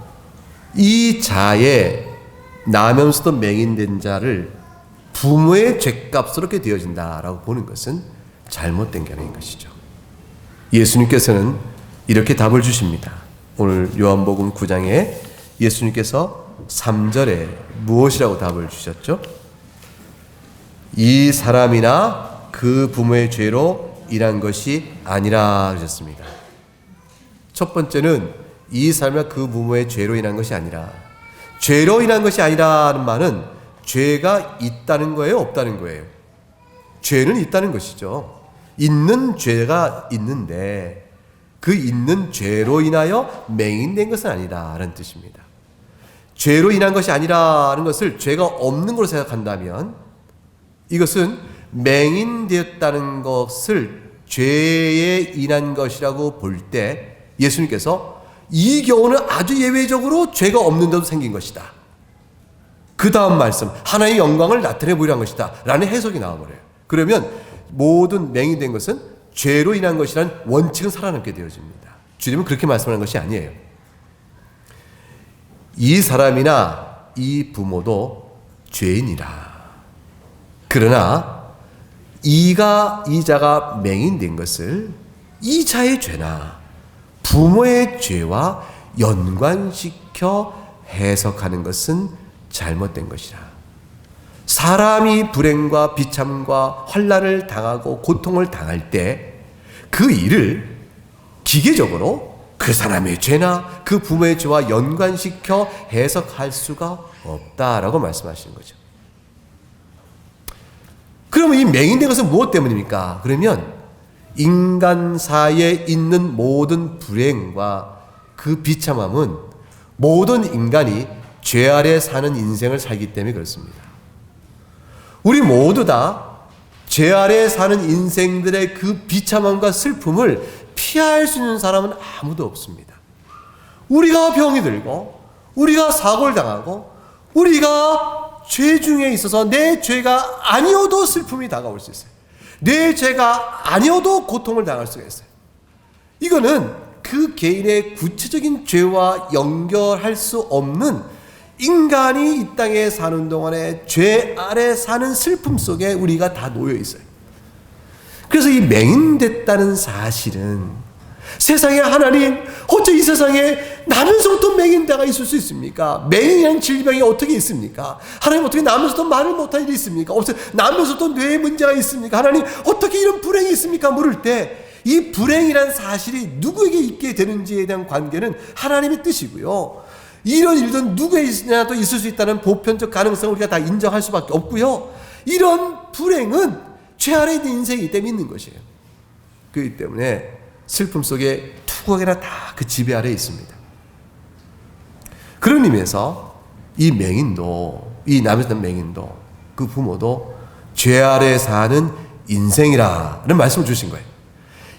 이 자에 나면서도 맹인된 자를 부모의 죄값으로 이렇게 되어진다라고 보는 것은 잘못된 견해인 것이죠. 예수님께서는 이렇게 답을 주십니다. 오늘 요한복음 9장에 예수님께서 3절에 무엇이라고 답을 주셨죠? 이 사람이나 그 부모의 죄로 인한 것이 아니라 하셨습니다. 첫 번째는 이 사람이나 그 부모의 죄로 인한 것이 아니라, 죄로 인한 것이 아니라는 말은 죄가 있다는 거예요, 없다는 거예요? 죄는 있다는 것이죠. 있는 죄가 있는데 그 있는 죄로 인하여 맹인된 것은 아니라는 뜻입니다. 죄로 인한 것이 아니라는 것을 죄가 없는 걸로 생각한다면 이것은 맹인되었다는 것을 죄에 인한 것이라고 볼 때 예수님께서 이 경우는 아주 예외적으로 죄가 없는데도 생긴 것이다. 그 다음 말씀, 하나님의 영광을 나타내 보이란 것이다 라는 해석이 나와버려요. 그러면 모든 맹인된 것은 죄로 인한 것이라는 원칙은 살아남게 되어집니다. 주님은 그렇게 말씀하는 것이 아니에요. 이 사람이나 이 부모도 죄인이라. 그러나 이 자가 맹인된 것을 이 자의 죄나 부모의 죄와 연관시켜 해석하는 것은 잘못된 것이라. 사람이 불행과 비참과 환난을 당하고 고통을 당할 때 그 일을 기계적으로 그 사람의 죄나 그 부모의 죄와 연관시켜 해석할 수가 없다라고 말씀하시는 거죠. 그러면 이 맹인된 것은 무엇 때문입니까? 그러면 인간사에 있는 모든 불행과 그 비참함은 모든 인간이 죄 아래 사는 인생을 살기 때문에 그렇습니다. 우리 모두 다 죄 아래 사는 인생들의 그 비참함과 슬픔을 피할 수 있는 사람은 아무도 없습니다. 우리가 병이 들고 우리가 사고를 당하고 우리가 죄 중에 있어서 내 죄가 아니어도 슬픔이 다가올 수 있어요. 내 죄가 아니어도 고통을 당할 수가 있어요. 이거는 그 개인의 구체적인 죄와 연결할 수 없는, 인간이 이 땅에 사는 동안에 죄 아래 사는 슬픔 속에 우리가 다 놓여 있어요. 그래서 이 맹인됐다는 사실은, 세상에 하나님, 어째 이 세상에 나면서부터 맹인자가 있을 수 있습니까? 맹인이라는 질병이 어떻게 있습니까? 하나님, 어떻게 나면서도 말을 못할 일이 있습니까? 어떻게 나면서도 뇌에 문제가 있습니까? 하나님, 어떻게 이런 불행이 있습니까? 물을 때 이 불행이란 사실이 누구에게 있게 되는지에 대한 관계는 하나님의 뜻이고요, 이런 일은 누구에게나도 있을 수 있다는 보편적 가능성을 우리가 다 인정할 수밖에 없고요. 이런 불행은 죄 아래 있는 인생이기 때문에 있는 것이에요. 그렇기 때문에 슬픔 속에 누구에게나 다 그 지배 아래에 있습니다. 그런 의미에서 이 맹인도, 이 남에서 맹인도, 그 부모도 죄 아래 사는 인생이라는 말씀을 주신 거예요.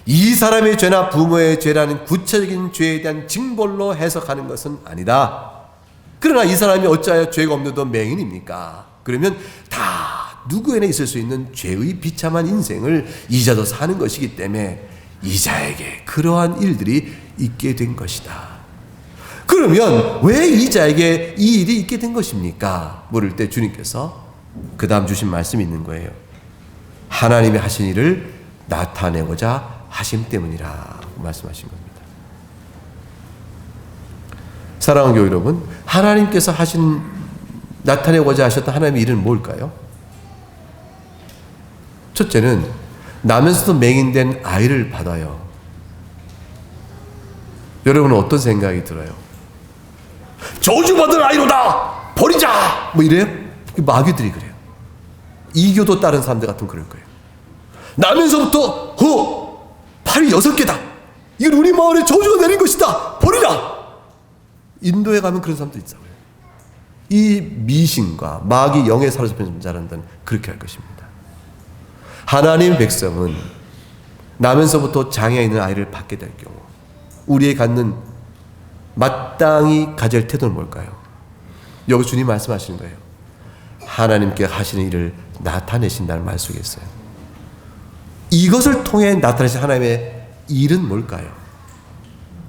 이 사람의 죄나 부모의 죄라는 구체적인 죄에 대한 징벌로 해석하는 것은 아니다. 그러나 이 사람이 어찌하여 죄가 없는도 맹인입니까? 그러면 다 누구에나 있을 수 있는 죄의 비참한 인생을 이자도 사는 것이기 때문에 이자에게 그러한 일들이 있게 된 것이다. 그러면 왜 이자에게 이 일이 있게 된 것입니까? 물을 때 주님께서 그 다음 주신 말씀이 있는 거예요. 하나님이 하신 일을 나타내고자 하심 때문이라고 말씀하신 겁니다. 사랑하는 교회 여러분, 하나님께서 나타내고자 하셨던 하나님의 일은 뭘까요? 첫째는 나면서도 맹인된 아이를 받아요. 여러분은 어떤 생각이 들어요? 저주받은 아이로다! 버리자! 뭐 이래요? 마귀들이 그래요. 이교도 다른 사람들 같으면 그럴 거예요. 나면서부터 팔이 6개다. 이건 우리 마을에 저주가 내린 것이다. 버리라. 인도에 가면 그런 사람도 있어요. 이 미신과 마귀 영에 사로잡힌 자들은 그렇게 할 것입니다. 하나님의 백성은 나면서부터 장애 있는 아이를 받게 될 경우 우리의 갖는 마땅히 가질 태도는 뭘까요? 여기 주님 말씀하시는 거예요. 하나님께 하시는 일을 나타내신다는 말 속에 있어요. 이것을 통해 나타내신 하나님의 일은 뭘까요?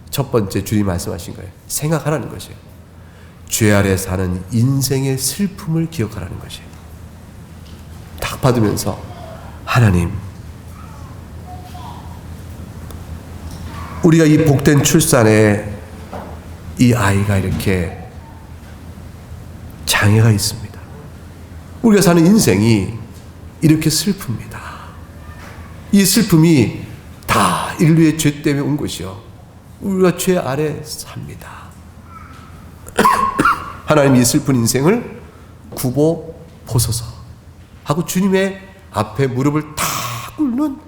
첫 번째 주님 말씀하신 거예요. 생각하라는 것이에요. 죄 아래 사는 인생의 슬픔을 기억하라는 것이에요. 딱 받으면서 하나님, 우리가 이 복된 출산에 이 아이가 이렇게 장애가 있습니다. 우리가 사는 인생이 이렇게 슬픕니다. 이 슬픔이 다 인류의 죄 때문에 온 것이요. 우리가 죄 아래 삽니다. 하나님 이 슬픈 인생을 굽어 보소서 하고 주님의 앞에 무릎을 탁 꿇는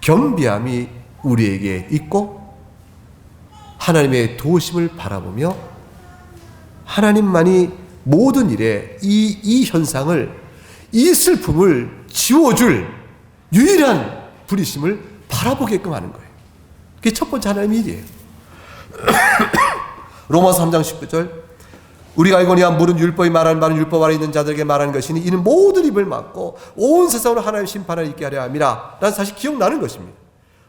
겸비함이 우리에게 있고 하나님의 도우심을 바라보며 하나님만이 모든 일에 이 현상을, 이 슬픔을 지워줄 유일한 부리심을 바라보게끔 하는 거예요. 그게 첫 번째 하나님의 일이에요. 로마서 3장 19절 우리가 알거니와 물은 율법이 말하는 바는 율법 아래 있는 자들에게 말하는 것이니 이는 모든 입을 막고 온 세상으로 하나님의 심판을 있게 하려 함이라 라는 사실 기억나는 것입니다.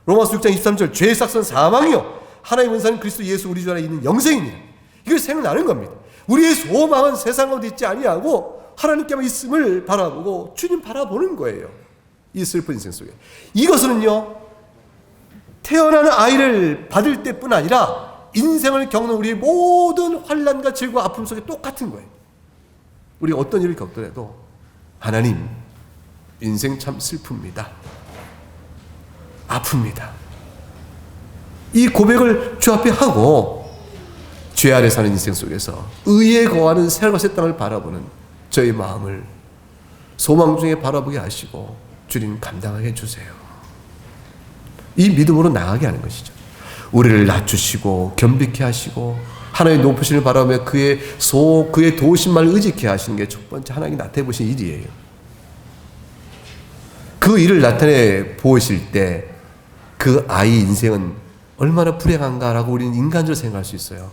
로마서 6장 23절 죄의 삭은 사망이요 하나님의 은사는 그리스도 예수 우리 주 안에 있는 영생이니라. 이걸 생각나는 겁니다. 우리의 소망은 세상 가운데 있지 아니하고 하나님께만 있음을 바라보고 주님 바라보는 거예요. 이 슬픈 인생 속에. 이것은요 태어나는 아이를 받을 때뿐 아니라 인생을 겪는 우리의 모든 환난과 질과 아픔 속에 똑같은 거예요. 우리가 어떤 일을 겪더라도 하나님 인생 참 슬픕니다. 아픕니다. 이 고백을 주 앞에 하고 죄 아래 사는 인생 속에서 의에 거하는 새하늘과 새 땅을 바라보는 저의 마음을 소망 중에 바라보게 하시고 주님 감당하게 해주세요. 이 믿음으로 나가게 하는 것이죠. 우리를 낮추시고 겸비케 하시고 하나님의 높으심을 바라보며 그의 도우심만 의지케 하시는 게 첫 번째 하나님이 나타내 보신 일이에요. 그 일을 나타내 보실 때 그 아이 인생은 얼마나 불행한가라고 우리는 인간적으로 생각할 수 있어요.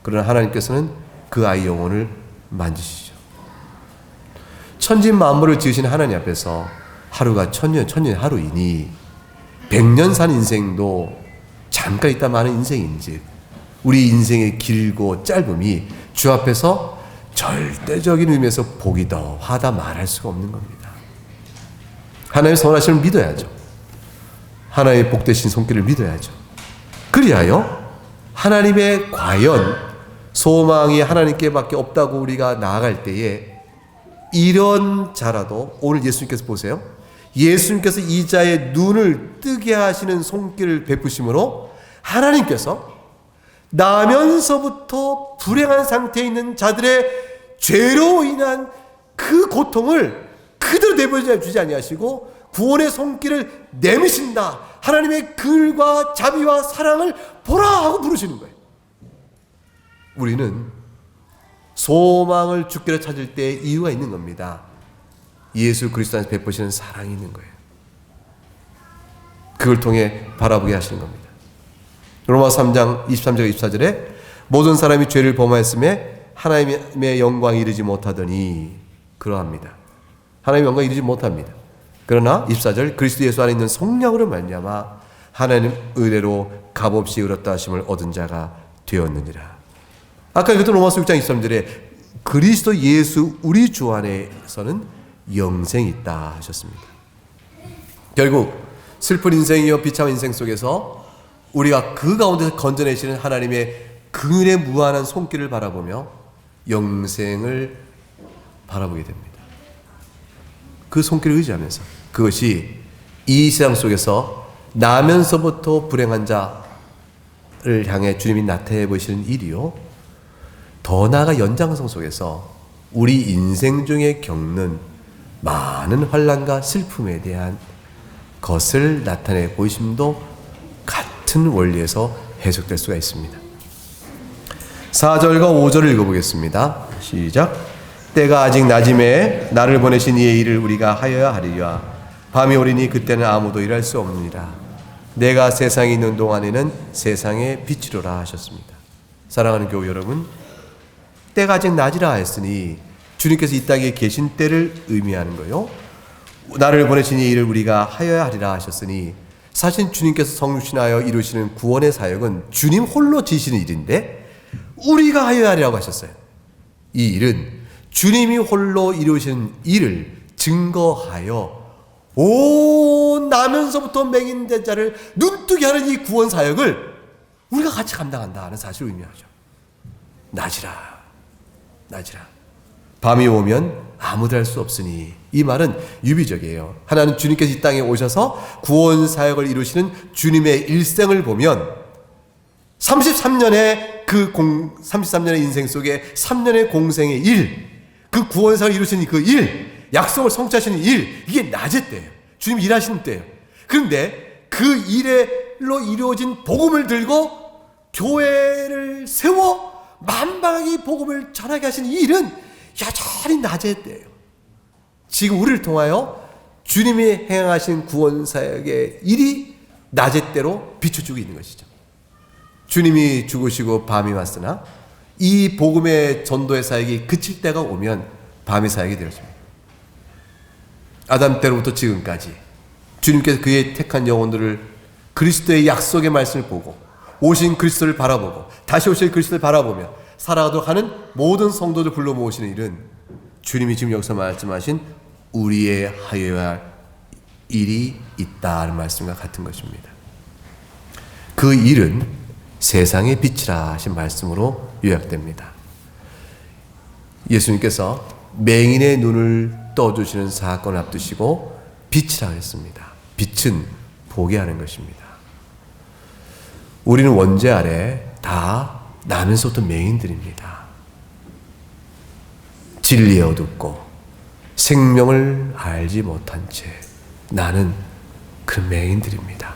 그러나 하나님께서는 그 아이 영혼을 만지시죠. 천진 만물을 지으신 하나님 앞에서 하루가 천년 하루이니 100년 산 인생도 잠깐 있다 마는 인생인지 우리 인생의 길고 짧음이 주 앞에서 절대적인 의미에서 복이 더하다 말할 수가 없는 겁니다. 하나님의 선하심을 믿어야죠. 하나님의 복되신 손길을 믿어야죠. 그리하여 하나님의 과연 소망이 하나님께밖에 없다고 우리가 나아갈 때에 이런 자라도 오늘 예수님께서 보세요. 예수님께서 이 자의 눈을 뜨게 하시는 손길을 베푸심으로 하나님께서 나면서부터 불행한 상태에 있는 자들의 죄로 인한 그 고통을 그대로 내버려 주지 아니하시고 구원의 손길을 내미신다. 하나님의 긍휼과 자비와 사랑을 보라 하고 부르시는 거예요. 우리는 소망을 주께로 찾을 때 이유가 있는 겁니다. 예수 그리스도 안에서 베푸시는 사랑이 있는 거예요. 그걸 통해 바라보게 하시는 겁니다. 로마 3장 23절 24절에 모든 사람이 죄를 범하였음에 하나님의 영광에 이르지 못하더니 그러합니다. 하나님의 영광에 이르지 못합니다. 그러나 24절 그리스도 예수 안에 있는 성령으로 말미암아 하나님 의례로 값없이 의롭다 하심을 얻은 자가 되었느니라. 아까 읽었던 로마서 6장 23절에 그리스도 예수 우리 주 안에서는 영생이 있다 하셨습니다. 결국 슬픈 인생이요 비참한 인생 속에서 우리가 그 가운데서 건져내시는 하나님의 긍휼의 무한한 손길을 바라보며 영생을 바라보게 됩니다. 그 손길을 의지하면서 그것이 이 세상 속에서 나면서부터 불행한 자를 향해 주님이 나타내 보시는 일이요, 더 나아가 연장성 속에서 우리 인생 중에 겪는 많은 환난과 슬픔에 대한 것을 나타내 보이심도 같은 원리에서 해석될 수가 있습니다. 4절과 5절을 읽어보겠습니다. 시작. 때가 아직 낮음에 나를 보내신 이의 일을 우리가 하여야 하리라. 밤이 오리니 그때는 아무도 일할 수 없느니라. 내가 세상에 있는 동안에는 세상의 빛이로라 하셨습니다. 사랑하는 교우 여러분, 때가 아직 낮이라 했으니 주님께서 이 땅에 계신 때를 의미하는 거요. 나를 보내신 이 일을 우리가 하여야 하리라 하셨으니 사실 주님께서 성육신하여 이루시는 구원의 사역은 주님 홀로 지시는 일인데 우리가 하여야 하리라고 하셨어요. 이 일은 주님이 홀로 이루시는 일을 증거하여 온 나면서부터 맹인된 자를 눈뜨게 하는 이 구원 사역을 우리가 같이 감당한다는 사실을 의미하죠. 낮이라. 밤이 오면 아무도 할 수 없으니, 이 말은 유비적이에요. 하나님 주님께서 이 땅에 오셔서 구원 사역을 이루시는 주님의 일생을 보면 33년의 33년의 인생 속에 3년의 공생의 일, 그 구원 사역을 이루시는 그 일, 약속을 성취하시는 일, 이게 낮의 때예요. 주님이 일하시는 때예요. 그런데 그 일로 이루어진 복음을 들고 교회를 세워 만방하게 복음을 전하게 하시는 이 일은 여전히 낮의 때예요. 지금 우리를 통하여 주님이 행하신 구원 사역의 일이 낮의 때로 비춰주고 있는 것이죠. 주님이 죽으시고 밤이 왔으나 이 복음의 전도의 사역이 그칠 때가 오면 밤의 사역이 되어집니다. 아담 때로부터 지금까지 주님께서 그의 택한 영혼들을 그리스도의 약속의 말씀을 보고 오신 그리스도를 바라보고 다시 오실 그리스도를 바라보며 살아가도록 하는 모든 성도들 불러 모으시는 일은 주님이 지금 여기서 말씀하신 우리의 하여야 할 일이 있다는 말씀과 같은 것입니다. 그 일은 세상의 빛이라 하신 말씀으로 요약됩니다. 예수님께서 맹인의 눈을 떠주시는 사건을 앞두시고 빛이라 했습니다. 빛은 보게 하는 것입니다. 우리는 원죄 아래 다 나면서부터 맹인들입니다. 진리에 어둡고 생명을 알지 못한 채 나는 그 맹인들입니다.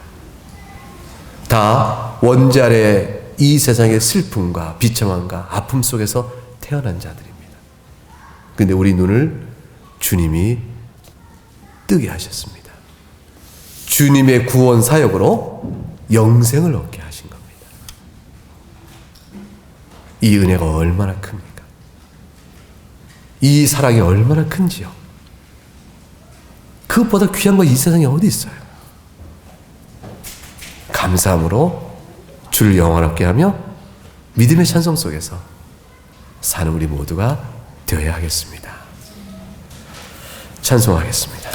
다 원죄 아래 이 세상의 슬픔과 비참함과 아픔 속에서 태어난 자들입니다. 그런데 우리 눈을 주님이 뜨게 하셨습니다. 주님의 구원 사역으로 영생을 얻게 하신 겁니다. 이 은혜가 얼마나 큽니까? 이 사랑이 얼마나 큰지요. 그것보다 귀한 거 이 세상에 어디 있어요? 감사함으로 주를 영원하게 하며 믿음의 찬송 속에서 사는 우리 모두가 되어야 하겠습니다. 찬송하겠습니다.